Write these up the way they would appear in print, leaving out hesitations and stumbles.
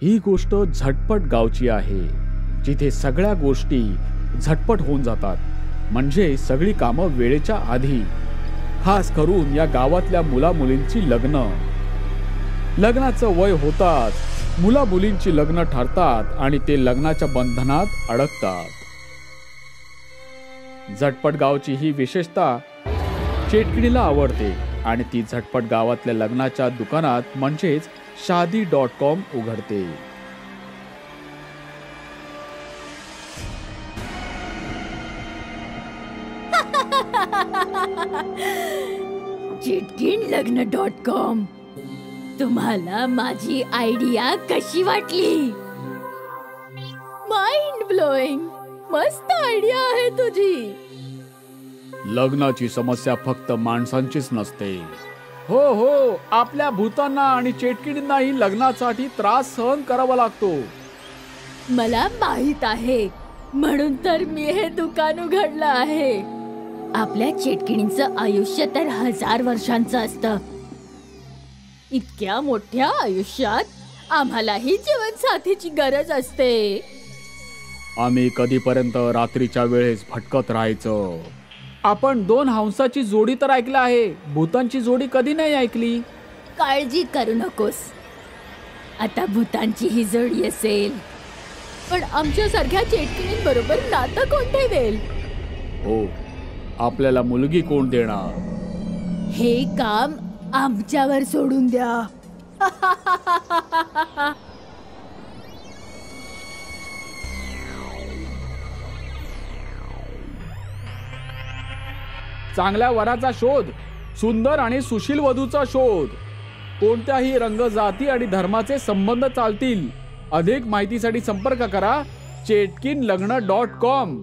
ही गोष्ट झटपट गावची आहे, जिथे सगळ्या गोष्टी झटपट होऊन जातात, म्हणजे सगळी कामं वेळेच्या आधी. खास करून या गावातल्या मुलामुलींची लग्नाचं वय होताच मुला मुलींची लग्न ठरतात आणि ते लग्नाच्या बंधनात अडकतात. झटपट गावची ही विशेषता चेटकिणीला आवडते आणि ती झटपट गावातल्या लग्नाच्या दुकानात म्हणजेच शादी.com उघडते. चेटकीणलग्न.com. तुम्हाला माझी आयडिया कशी वाटली? Mind blowing. मस्त आयडिया आहे तुझी. लग्नाची समस्या फक्त माणसांचीच नसते. हो, आपल्या भूतांना आणि चेटकिणींनाही लग्नासाठी त्रास सहन करावा लागतो. मला माहित आहे, म्हणून तर मी हे दुकान उघडलं आहे. आपल्या चेटकिणींचं आयुष्य तर 1000 वर्षांचं असतं. इतक्या मोठ्या आयुष्यात आम्हालाही जीवनसाथीची गरज असते. आम्ही कधीपर्यंत रात्रीच्या वेळेस भटकत राहायचं? आपण 2 हंसाची जोडी तर ऐकलं आहे, भूतांची जोडी कधी नाही ऐकली. काळजी करू नकोस, आता भूतांची ही जोडी असेल. पण आमच्यासारख्या चेटकिणींबरोबर नातं कोण ठेवेल? हो, आपल्याला मुलगी कोण देणार? हे काम आमच्यावर सोडून द्या. चांगल्या वराचा शोध, सुंदर आणि सुशील वधूचा शोध. कोणत्याही रंग, जाती आणि धर्माचे संबंध चालतील. अधिक माहितीसाठी संपर्क करा चेटकीणलग्न.com.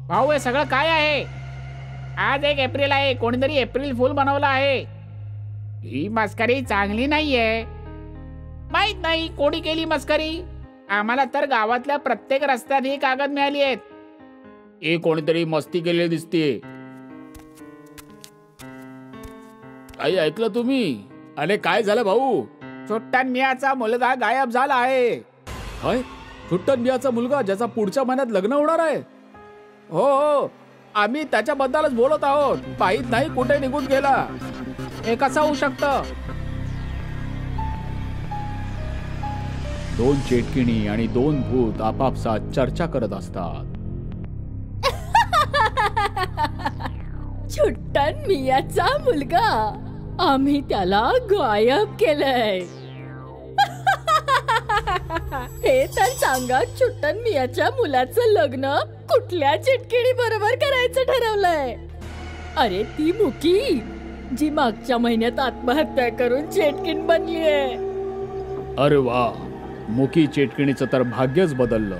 भाऊ, हे सगळं काय आहे? आज 1 एप्रिल आहे, कोणीतरी एप्रिल फुल बनवला आहे. ही मस्करी चांगली नाहीये. माहित नाही कोणी केली मस्करी. आम्हाला तर गावातल्या प्रत्येक रस्त्यात ही कागद मिळाली आहेत. हे कोणीतरी मस्ती केलेली दिसते. काही ऐकलं तुम्ही? अरे काय झालं भाऊ? चुट्टन मियाचा मुलगा गायब झाला आहे. काय? चुट्टन मियाचा मुलगा, ज्याचा पुढच्या महिन्यात लग्न होणार आहे? हो, आम्ही त्याच्याबद्दलच बोलत आहोत. माहित नाही कुठे निघून गेला. हे कसं होऊ शकतं? 2 चेटकिणी आणि 2 भूत आपापसात चर्चा करत असतात. चुट्टन मियाचा मुलगा, आम्ही त्याला गायब केलंय. हे तर सांगा, चुट्टन मियाच्या मुलाचं लग्न कुठल्या चेटकिणी बरोबर करायचं ठरवलंय? अरे ती मुकी, जी मागच्या महिन्यात आत्महत्या करून चेटकीण बनलीये. अरे वा, मुकी चेटकिणीचं तर भाग्यच बदललं.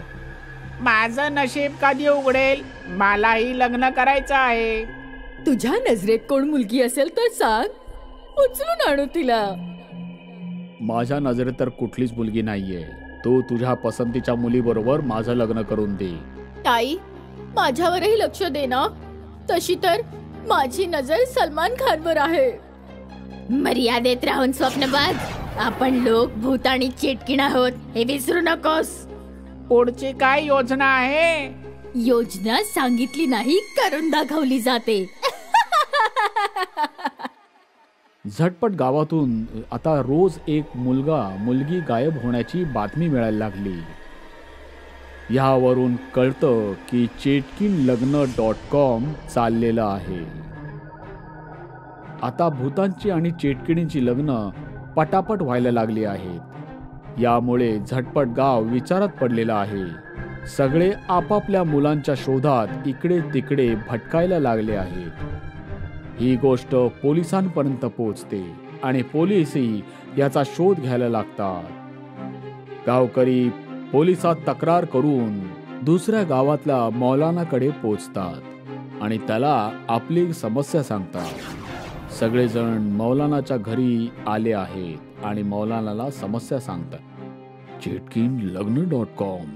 माझं नशीब कधी उघडेल? मलाही लग्न करायचं आहे. तुझ्या नजरेत कोण मुलगी असेल तर सांग, उचलून आणू तिला. माझ्या नजरेत तर कुठलीच मुलगी नाहीये. तू तुझ्या पसंतीच्या मुलीबरोबर माझं लग्न करून दे. ताई, माझ्यावरही लक्ष दे ना. तशी तर माझी नजर सलमान खानवर आहे. मर्यादेत राहून स्वप्नबाज. आपण लोक भूत आणि चेटकीण आहोत, हे विसरू नकोस. पुढची काय योजना आहे? योजना सांगितली नाही, करून दाखवली जाते. झटपट गावातून आता रोज एक मुलगी गायब होण्याची बातमी मिळायला लागली. यावरून कळतं की चेटकीणलग्न.com चाललेलं आहे. आता भूतांची आणि चेटकिणींची लग्न पटापट व्हायला लागली आहेत. यामुळे झटपट गाव विचारात पडलेलं आहे. सगळे आपापल्या मुलांच्या शोधात इकडे तिकडे भटकायला लागले आहेत. ही गोष्ट पोलिसांपर्यंत पोहोचते आणि पोलीसही याचा शोध घ्यायला लागतात. गावकरी पोलिसात तक्रार करून दुसऱ्या गावातल्या मौलानाकडे पोहोचतात आणि त्याला आपली समस्या सांगतात. सगळेजण मौलानाच्या घरी आले आहेत आणि मौलानाला समस्या सांगतात. चेटकीणलग्न.com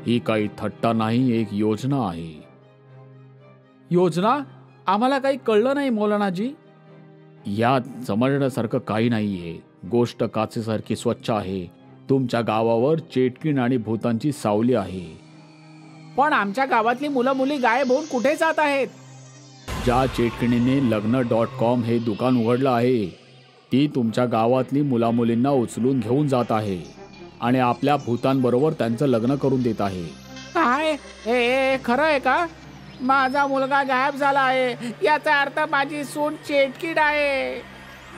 ही काही थट्टा नाही, एक योजना आहे. योजना? आम्हाला काही कळलं नाही मौलानाजी. यात समजण्यासारखं काही नाहीये. गोष्ट काचेसारखी स्वच्छ आहे. तुमच्या गावावर चेटकीण आणि भूतांची सावली आहे. पण आमच्या गावातली मुलं मुली गायब होऊन कुठे जात आहेत? ज्या चेटकिणीने लग्न.com हे दुकान उघडलं आहे ती तुमच्या गावातली मुलामुलींना उचलून घेऊन जात आहे आणि आपल्या भूतांबरोबर त्यांचं लग्न करून देत आहे. काय हे खरं आहे का? माझा मुलगा गायब झाला आहे, याचा अर्थ माझी सून चेटकीण आहे.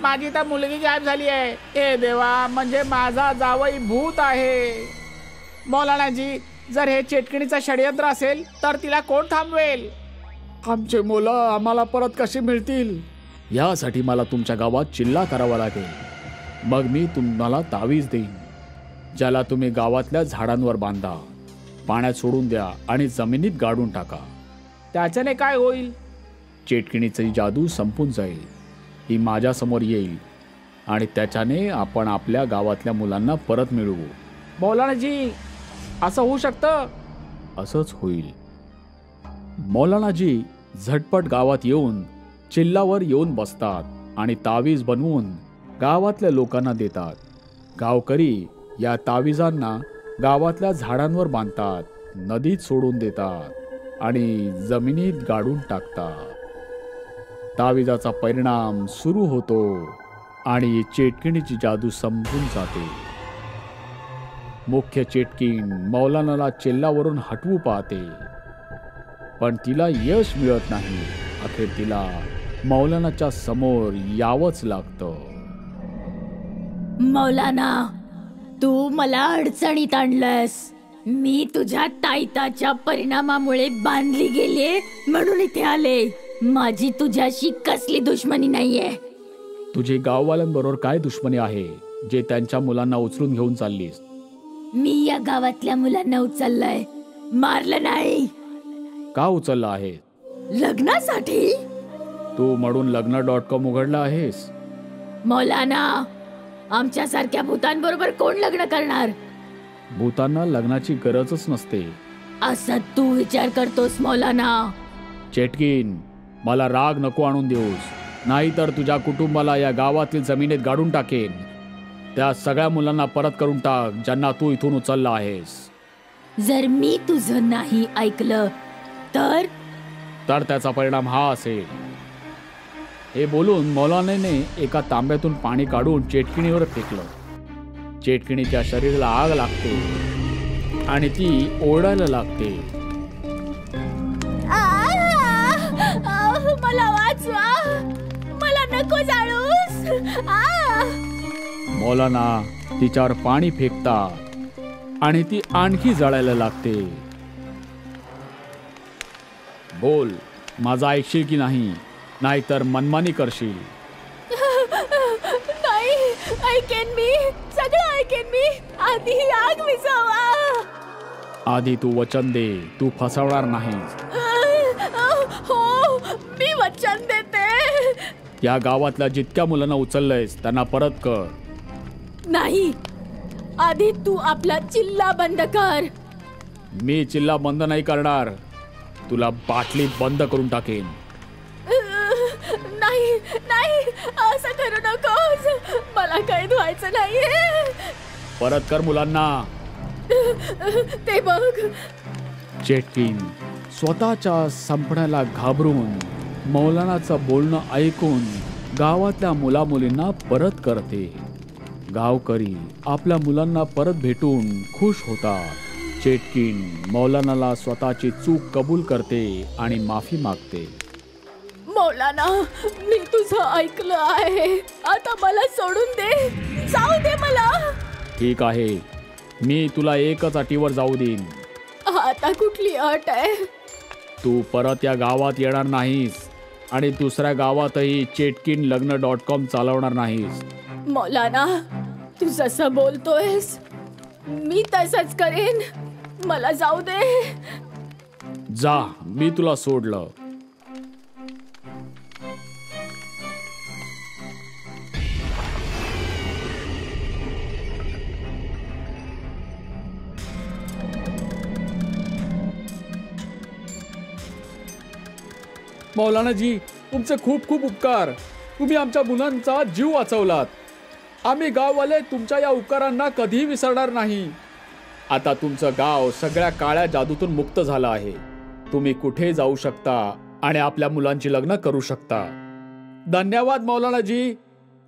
माझी तर मुलगी गायब झाली आहे. हे देवा, म्हणजे माझा जावई भूत आहे. मौलानाजी, जर हे चेटकिणीचं षडयंत्र असेल तर तिला कोण थांबवेल? आमचे मुलं आम्हाला परत कशी मिळतील यासाठी मला तुमच्या गावात चिल्ला करावा लागेल. मग मी तुम्हाला तावीज देईन, ज्याला तुम्ही गावातल्या झाडांवर बांधा, पाण्यात सोडून द्या आणि जमिनीत गाडून टाका. त्याच्याने काय होईल? चेटकिणीची जादू संपून जाईल, ती माझ्यासमोर येईल आणि त्याच्याने आपण आपल्या गावातल्या मुलांना परत मिळवू. मौलानाजी, असं होऊ शकतं? असंच होईल. मौलानाजी झटपट गावात येऊन चिल्लावर येऊन बसतात आणि तावीज बनवून गावातल्या लोकांना देतात. गावकरी या तावीजांना गावातल्या झाडांवर बांधतात, नदीत सोडून देतात आणि जमिनीत गाडून टाकतात. तावीजाचा परिणाम सुरू होतो आणि चेटकिणीची जादू संपून जाते. मुख्य चेटकीण मौलानाला चिल्लावरून हटवू पाहते, पण तिला यश मिळत नाही. अखेर तिला मौलानाच्या समोर यावंच लागतं. मौलाना, तू मला अडचणीत आणलंस. मी तुझ्या ताईताच्या परिणामामुळे बांधली गेले म्हणून इथे आले. माझी तुझ्याशी कसली दुश्मनी नाहीये. तुझी गाववाल्यांबरोबर काय दुश्मनी आहे जे त्यांच्या मुलांना उचलून घेऊन चाललीस? मी या गावातल्या मुलांना उचललंय, मारलं नाही. का उचललं आहे? लग्नासाठी. तू म्हणून लग्न.com उघडलं आहेस? मौलाना, आमच्यासारख्या भूतांबरोबर कोण लग्न करणार? भूतांना लग्नाची गरजच नसते असं तू विचार करतोस मौलाना? चेटकीण, मला राग नको आणून देऊस, नाहीतर तुझ्या कुटुंबाला या गावातील जमिनीत गाडून टाकेन. त्या सगळ्या मुलांना परत करून टाक ज्यांना तू इथून उचलला आहेस. जर मी तुझं नाही ऐकलं तर त्याचा परिणाम हा असेल. हे बोलून मौलानाने एका तांब्यातून पाणी काढून चेटकिणीवर फेकलं. चेटकिणीच्या शरीराला आग लागते आणि ती ओरडायला लागते. मला वाचवा, मला नको जाळूस. मौलाना तिच्यावर पाणी फेकतात आणि ती आणखी जळायला लागते. बोल, माझा ऐकशील की नाही, नाहीतर मनमानी करशील. नाही, ऐकेन मी, सगळं ऐकेन मी. आधी आग विझवा. आधी तू वचन दे, तू फसवणार नाहीस. हो, मी वचन देते. या गावातल्या जितक्या मुलांना उचललंयस त्यांना परत कर. नाही, आधी तू आपला चिल्ला बंद कर. मी चिल्ला बंद नाही करणार, तुला बाटलीत बंद करून टाकेन. नाही नाही, असं करू नकोस. मला काही धुवायचं नाहीये. परत कर मुलांना. ते बघ. चेटकीण स्वतःच्या संपण्याला घाबरून मौलानाचं बोलणं ऐकून गावातल्या मुलामुलींना परत करते. गावकरी आपल्या मुलांना परत भेटून खुश होतात. चेटकीण मौलानाला स्वतःची चूक कबूल करते आणि माफी मागते. मौलाना, मी तुझं ऐकलं आहे, आता मला सोडून दे, जाऊ दे मला. ठीक आहे, मी तुला एकच अटीवर जाऊ देईन. आता कुठली अट आहे? तू परत या गावात येणार नाहीस आणि दुसऱ्या गावातही चेटकीण लग्न.com चालवणार नाहीस. मौलाना, तू जसं बोलतोयस मी तसंच करेन. मला जाऊ दे. जा, मी तुला सोडलं. मौलानाजी, तुमचे खूप खूप उपकार. तुम्ही आमच्या मुलांचा जीव वाचवलात. आम्ही गाववाले तुमच्या या उपकारांना कधीही विसरणार नाही. आता तुमचं गाव सगळ्या काळ्या जादूतून मुक्त झालं आहे. तुम्ही कुठे जाऊ शकता आणि आपल्या मुलांची लग्न करू शकता. धन्यवाद मौलानाजी.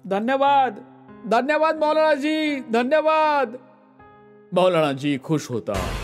धन्यवाद. धन्यवाद मौलानाजी. धन्यवाद. मौलानाजी खुश होता.